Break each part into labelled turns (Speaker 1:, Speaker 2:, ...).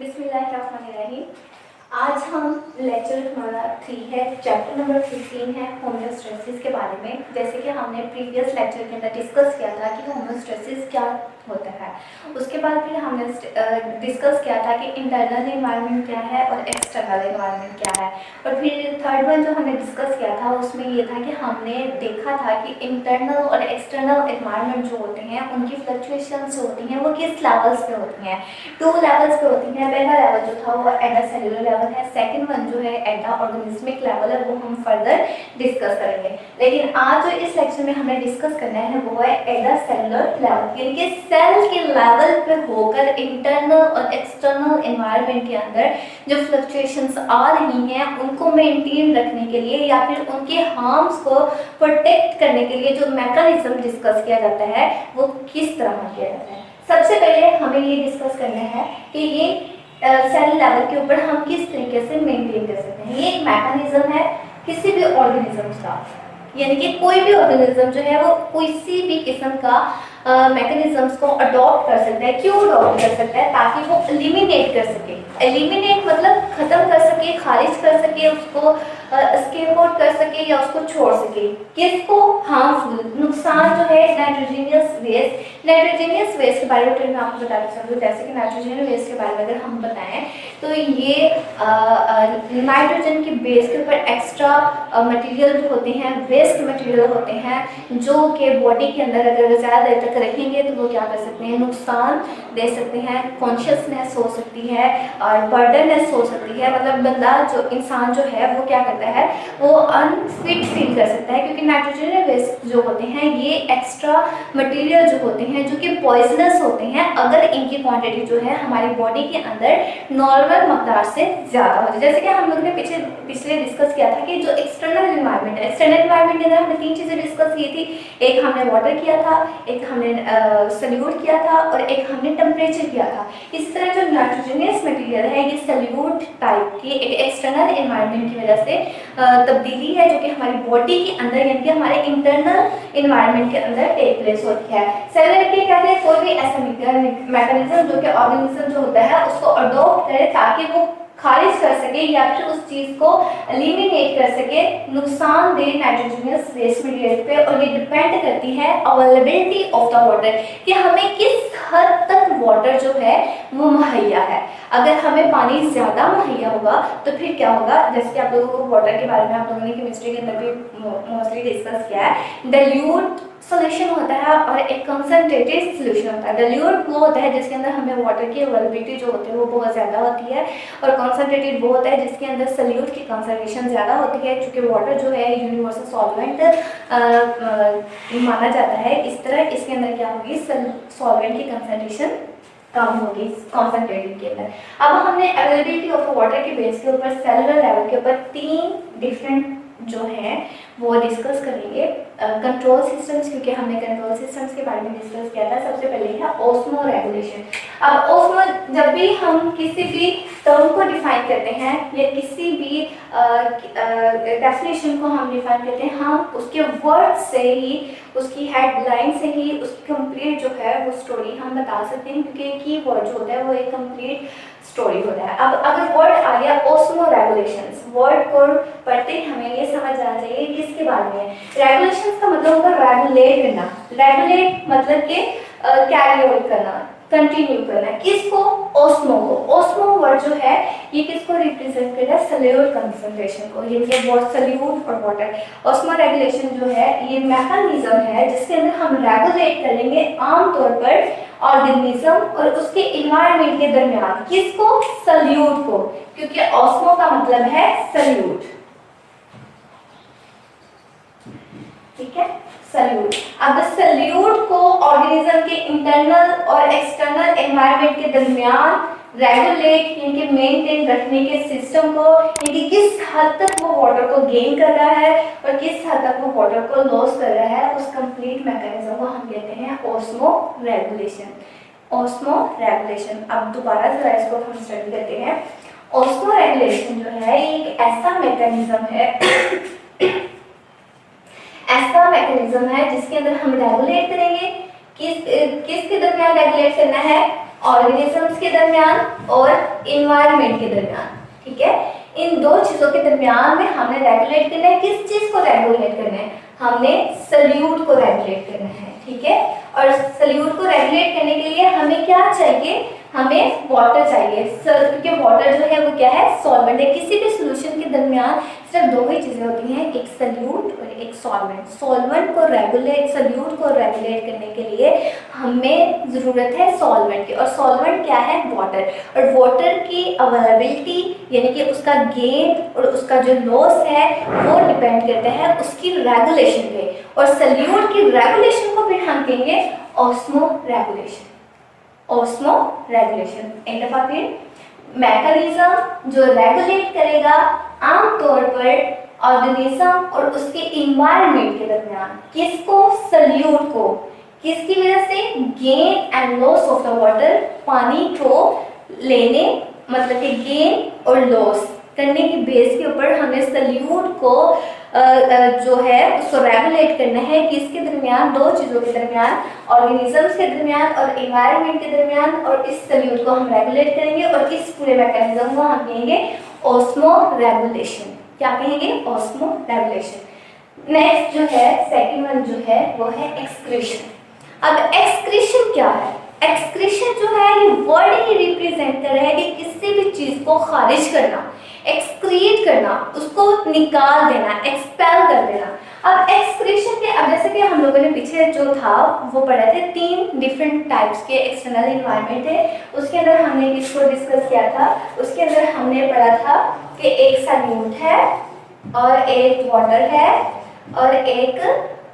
Speaker 1: बिस्मिल्लाहिर्रहमानिर्रहीम। आज हम लेक्चर हमारा 3 है, चैप्टर नंबर 15 है होमोस्टैसिस के बारे में। जैसे कि हमने प्रीवियस लेक्चर के अंदर डिस्कस किया था कि होमोस्टैसिस क्या होता है। उसके बाद फिर हमने डिस्कस किया था कि इंटरनल एनवायरनमेंट क्या है और एक्सटर्नल एनवायरनमेंट क्या है। और फिर थर्ड वन जो हमने डिस्कस किया था उसमें ये था कि हमने देखा था कि इंटरनल और एक्सटर्नल एनवायरनमेंट जो होते हैं उनकी फ्लक्चुएशंस होती हैं वो किस लेवल्स पे होती हैं। 2 लेवल्स पे होती हैं। पहला लेवल जो था वो एट द सेलुलर लेवल है, सेकंड वन जो है एट द ऑर्गेनिज्मिक लेवल है, वो हम फर्दर डिस्कस करेंगे। लेकिन आज जो इस लेक्चर में हमें डिस्कस करना है वो है एट द सेलुलर लेवल, यानी कि सेल के लेवल पे होकर इंटरनल और एक्सटर्नल एनवायरनमेंट के अंदर जो फ्लक्चुएशंस आ रही हैं उनको मेंटेन रखने के लिए या फिर उनके हार्म्स को प्रोटेक्ट करने के लिए जो मैकेनिज्म डिस्कस किया जाता है वो किस तरह किया जाता है। सबसे पहले हमें ये डिस्कस करना है कि ये सेल लेवल के ऊपर हम किस तरीके से मेंटेन कर सकते हैं। ये एक मैकेनिज्म है किसी भी ऑर्गेनिज्म का, यानी कि कोई भी ऑर्गेनिज्म जो है वो किसी भी किस्म का मैकेनिज्म्स को अडॉप्ट कर सकता है। क्यों अडॉप्ट कर सकता है? ताकि वो एलिमिनेट कर सके। एलिमिनेट मतलब खत्म कर सके, खारिज कर सके, उसको स्केप आउट कर सके या उसको छोड़ सके। किसको? हार्मफुल नुकसान जो है नाइट्रोजनियस वेस्ट। नाइट्रोजनियस वेस्ट के बारे में मैं आपको बताना चाहूँगी। जैसे कि नाइट्रोजन वेस्ट के बारे में अगर हम बताएं तो ये नाइट्रोजन के बेस के ऊपर एक्स्ट्रा मटेरियल जो होते हैं, वेस्ट मटेरियल होते हैं जो कि बॉडी के अंदर अगर ज़्यादा देर तक रखेंगे तो वो क्या कर सकते हैं? नुकसान दे सकते हैं। कॉन्शियसनेस हो सकती है और बर्डननेस हो सकती है। मतलब बंदा जो इंसान जो है वो क्या करता है, वो अनफिट फील कर सकता है, क्योंकि नाइट्रोजन वेस्ट जो होते हैं ये एक्स्ट्रा मटेरियल जो होते हैं जो कि पॉइजनस होते हैं अगर इनकी क्वांटिटी जो है हमारी बॉडी के अंदर नॉर्मल मकदार से ज़्यादा हो जाए। जैसे कि हम लोग ने पिछले डिस्कस किया था कि जो एक्सटर्नल एनवायरनमेंट है, एक्सटर्नल एनवायरनमेंट के अंदर हमने 3 चीज़ें डिस्कस की थी। एक हमने वाटर किया था, एक हमने सल्यूट किया था और एक हमने टेम्परेचर किया था। इस तरह जो नाइट्रोजनियस मटेरियल है ये सल्यूट टाइप की एक एक्सटर्नल एनवायरनमेंट की वजह से तब्दीली है जो कि हमारी बॉडी के अंदर यानी कि हमारे इंटरनल एनवायरनमेंट के अंदर टेक प्लेस होती है। सेलुलर के कहते हैं कोई भी ऐसा मैकेनिज्म जो कि ऑर्गेनिज्म जो होता है उसको अडॉप्ट करे ताकि वो खारिज कर सके या फिर उस चीज को एलिमिनेट कर सके नुकसान दे नाइट्रोजनियस वेस्ट मटेरियल पे। और ये डिपेंड करती है अवेलेबिलिटी ऑफ द वाटर कि हमें किस हद तक वाटर जो है वो मुहैया है। अगर हमें पानी ज़्यादा मुहैया होगा तो फिर क्या होगा? जैसे कि आप लोगों को वाटर के बारे में आप लोगों ने केमिस्ट्री के अंदर भी मोस्टली डिस्कस किया है। डाइल्यूट सॉल्यूशन होता है और एक कंसंट्रेटेड सॉल्यूशन होता है। डाइल्यूट वो होता है जिसके अंदर हमें वाटर की अवेलेबिलिटी जो होती है वो बहुत ज़्यादा होती है, और कंसंट्रेटेड वो होता है जिसके अंदर सॉल्यूट की कंसंट्रेशन ज़्यादा होती है। क्योंकि वाटर जो है यूनिवर्सल सॉल्वेंट माना जाता है, इस तरह इसके अंदर क्या होगी? सॉल्वेंट की कंसंट्रेशन कम होगी कंसंट्रेटेड के अंदर। अब हमने अवेलेबिलिटी ऑफ वाटर के बेस के ऊपर सेलुलर लेवल के ऊपर 3 डिफरेंट जो है वो डिस्कस करेंगे। कंट्रोल सिस्टम्स, क्योंकि हमने कंट्रोल सिस्टम्स के बारे में डिस्कस किया था। सबसे पहले है ऑस्मो रेगुलेशन। अब ऑस्मो, जब भी हम किसी भी टर्म को डिफाइन करते हैं या किसी भी डेफिनेशन को हम डिफाइन करते हैं, हम उसके वर्ड से ही, उसकी हेडलाइन से ही उसकी कंप्लीट जो है वो स्टोरी हम बता सकते हैं, क्योंकि की वर्ड जो होता है वो एक कंप्लीट स्टोरी होता है। अब अगर वर्ड आ गया ऑस्मो रेगुलेशंस, वर्ड को पढ़ते ही हमें ये समझ आना चाहिए किसके बारे में है। रेगुलेशंस का मतलब होगा रेगुलेट करना। रेगुलेट मतलब कि कैरी आउट करना, कंटिन्यू करना। किसको? ऑस्मो को। ऑस्मो वर्ड जो है ये किसको रिप्रेजेंट कर रहा है? सल्यूट कंसंट्रेशन को, यानी कि सल्यूट और वाटर। ऑस्मो रेगुलेशन जो है ये मैकेनिज्म है जिसके अंदर हम रेगुलेट करेंगे आमतौर पर ऑर्गेनिज्म और उसके इन्वायरमेंट के दरमियान। किसको? सल्यूट को, क्योंकि ऑस्मो का मतलब है सल्यूट। ठीक है, सल्यूट। अब सल्यूट को ऑर्गेनिज्म के इंटरनल और एक्सटर्नल एनवायरनमेंट के दरमियान रेगुलेट यानी कि मेंटेन रखने के सिस्टम को, यानी कि किस हद तक वो वाटर को गेन कर रहा है और किस हद तक वो वाटर को लॉस कर रहा है, उस कंप्लीट मैकेनिज्म को हम कहते हैं ऑस्मो रेगुलेशन। Osmo regulation. अब दोबारा जरा इसको हम स्टडी करते हैं। ऑस्मो रेगुलेशन जो है एक ऐसा मैकेनिज्म है ऐसा मैकेनिज्म है जिसके अंदर हम रेगुलेट करेंगे। किसके दरमियान रेगुलेट करना है? ऑर्गेनिजम्स के दरमियान और इन्वायरमेंट के दरमियान, ठीक है। इन दो चीजों के दरमियान में हमने रेगुलेट करना है। किस चीज को रेगुलेट करना है? हमने सल्यूट को रेगुलेट करना है, ठीक है। और सल्यूट को रेगुलेट करने के लिए हमें क्या चाहिए? हमें वाटर चाहिए, क्योंकि वाटर जो है वो क्या है? सॉल्वेंट है। किसी भी सॉल्यूशन के दरमियान सिर्फ दो ही चीजें होती हैं, एक सल्यूट और एक सॉल्वेंट। सॉल्वेंट को रेगुलेट, सल्यूट को रेगुलेट करने के लिए हमें जरूरत है सॉल्वेंट की, और सॉल्वेंट क्या है? वाटर। और वाटर की अवेलेबिलिटी यानी कि उसका गेन और उसका जो लॉस है वो डिपेंड करता है उसकी रेगुलेशन पे। और सल्यूट की रेगुलेशन को फिर हम कहेंगे ऑस्मो रेगुलेशन। ऑस्मो रेगुलेशन एक दफा फिर मैकेनिज्म जो रेगुलेट करेगा आमतौर पर ऑर्गेनिज्म और उसके इन्वायरमेंट के दरमियान। किसको? सल्यूट को। किसकी वजह से? Gain and loss of the water, पानी को लेने मतलब कि गेन और लॉस करने की बेस के ऊपर हमें सल्यूट को जो है उसको रेगुलेट करना है। किसके दरमियान? दो चीज़ों के दरमियान, ऑर्गेनिजम्स के दरमियान और इन्वायरमेंट के दरमियान। और इस सल्यूट को हम रेगुलेट करेंगे और इस पूरे मैकेनिज्म को हम कहेंगे ऑस्मो रेगुलेशन। क्या कहेंगे? Osmo regulation. नेक्स्ट जो है सेकंड वन जो है वो है एक्सक्रीशन। अब एक्सक्रीशन क्या है? एक्सक्रीशन जो है ये वर्ड ही रिप्रेजेंट कर रहा है कि किसी भी चीज को खारिज करना, एक्सक्रीट करना, उसको निकाल देना, एक्सपेल कर देना। अब एक्सक्रीशन के, अब जैसे कि हम लोगों ने पीछे जो था वो पढ़े थे, 3 डिफरेंट टाइप्स के एक्सटर्नल इन्वायरमेंट थे। उसके अंदर हमने किसको डिस्कस किया था? उसके अंदर हमने पढ़ा था कि एक सल्यूट है और एक वाटर है और एक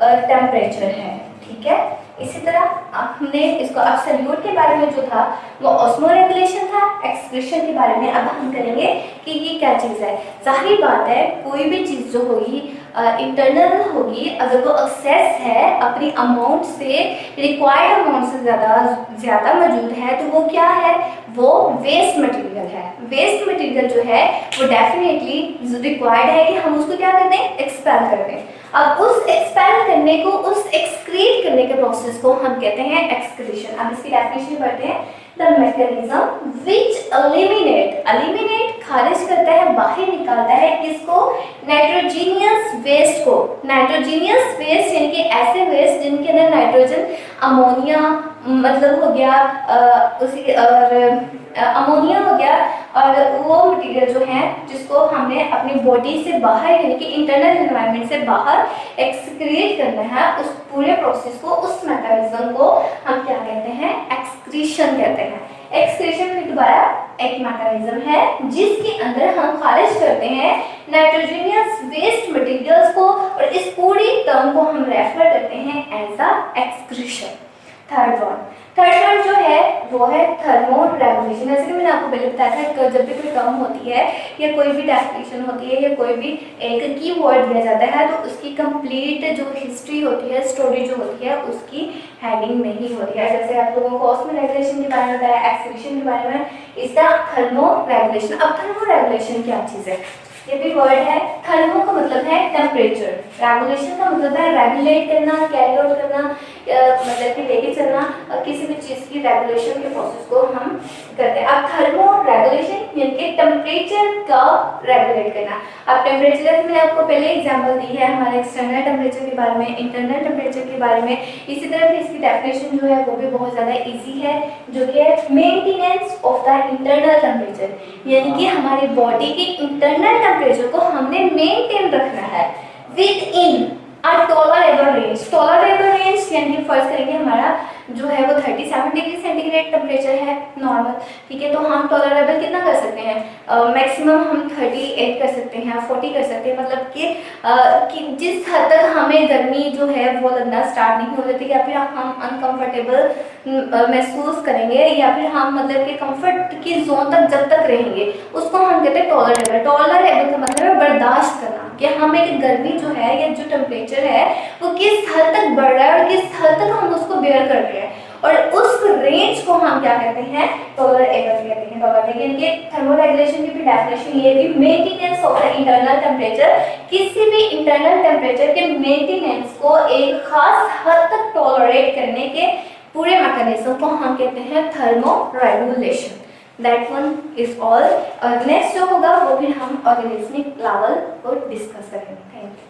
Speaker 1: टेम्परेचर है, ठीक है। इसी तरह हमने इसको, अब सल्यूट के बारे में जो था वो ऑस्मो रेगुलेशन था। एक्सक्रीशन के बारे में अब हम करेंगे कि ये क्या चीज़ है। जाहिर बात है कोई भी चीज़ जो होगी इंटरनल होगी, अगर वो एक्सेस है अपनी अमाउंट से, रिक्वायर्ड अमाउंट से ज़्यादा मौजूद है तो वो क्या है? वो वेस्ट मटेरियल है। वेस्ट मटेरियल जो है वो डेफिनेटली रिक्वायर्ड है कि हम उसको क्या कर दें? एक्सपेल कर दें। अब उस एक्सपेल करने को, उस एक्सक्रीट करने के प्रोसेस को हम कहते हैं एक्सक्रीशन। अब इसकी डेफिनेशन पढ़ते हैं। द मैकेनिज्म विच एलिमिनेट खारिज करता है, बाहर निकालता है किसको? नाइट्रोजीनियस वेस्ट को। नाइट्रोजीनियस वेस्ट यानी कि ऐसे वेस्ट जिनके अंदर नाइट्रोजन, अमोनिया मतलब हो गया, उसी और अमोनिया हो गया, और वो मटेरियल जो है जिसको हमने अपनी बॉडी से बाहर यानी कि इंटरनल एनवायरनमेंट से बाहर एक्सक्रीट करना है, उस पूरे प्रोसेस को, उस मैकेनिज्म को हम क्या कहते हैं? एक्सक्रीशन कहते हैं। एक्सक्रीशन में दोबारा एक मैकेनिज्म है जिसके अंदर हम खारिज करते हैं नाइट्रोजनियस वेस्ट मटेरियल्स को, और इस पूरी टर्म को हम रेफर करते हैं as a excretion. Third one जो है वो है थर्मो रेगुलेशन। जैसे कि मैंने आपको पहले बताया था कि जब भी कोई टर्म होती है या कोई भी डेफिनेशन होती है या कोई भी एक की वर्ड दिया जाता है तो उसकी कंप्लीट जो हिस्ट्री होती है, स्टोरी जो होती है, उसकी हेडिंग में ही होती है। जैसे आप लोगों को ऑस्मो रेगुलेशन के बारे में बताया, एक्सक्रीशन के बारे में, इसका थर्मो रेगुलेशन। अब थर्मो रेगुलेशन क्या चीज़ है? ये भी वर्ड है। थर्मो का मतलब है टेम्परेचर, रेगुलेशन का मतलब है रेगुलेट करना, कैरी आउट करना, मतलब कि लेके चलना, किसी भी चीज़ की रेगुलेशन के प्रोसेस को हम करते हैं। अब थर्मो रेगुलेशन यानी कि टेम्परेचर का रेगुलेट करना। अब टेम्परेचर मैंने आपको पहले एग्जांपल दी है हमारे एक्सटर्नल टेम्परेचर के बारे में, इंटरनल टेम्परेचर के बारे में। इसी तरह से इसकी डेफिनेशन जो है वो भी बहुत ज़्यादा ईजी है, जो कि है maintenance of the internal temperature, यानी कि हमारी बॉडी के इंटरनल टेम्परेचर को हमने मेंटेन रखना है with in a tolerable range. Tolerable range यानी कि फर्ज करेंगे हमारा जो है वो 37 डिग्री सेंटीग्रेड टेम्परेचर है नॉर्मल, ठीक है। तो हम टॉलरेबल कितना कर सकते हैं? मैक्सिमम हम 38 कर सकते हैं, 40 कर सकते हैं। मतलब कि जिस हद तक हमें गर्मी जो है वो लगना स्टार्ट नहीं हो जाती, या फिर हम अनकंफर्टेबल महसूस करेंगे, या फिर हम मतलब कि कंफर्ट की जोन तक जब तक रहेंगे उसको हम कहते हैं टॉलरेबल। टॉलरेबल का मतलब है बर्दाश्त करना, कि हमें गर्मी जो है या जो टेम्परेचर है वो किस हद तक बढ़ रहा है और किस हद तक हम उसको बेयर कर रहे हैं, और उस रेंज को हम क्या कहते हैं? टॉलरेबल कहते हैं। टॉलरेबल यानी कि थर्मो रेगुलेशन की भी डेफिनेशन ये भी maintenance of the internal temperature, किसी भी इंटरनल टेम्परेचर के मेंटेनेंस को एक खास हद तक टॉलरेट करने के पूरे मैकेनिज्म को हम कहते हैं thermo regulation. That one is all. Next जो होगा वो फिर हम ऑर्गेनिज्मिक लेवल को डिस्कस करेंगे। Thank you.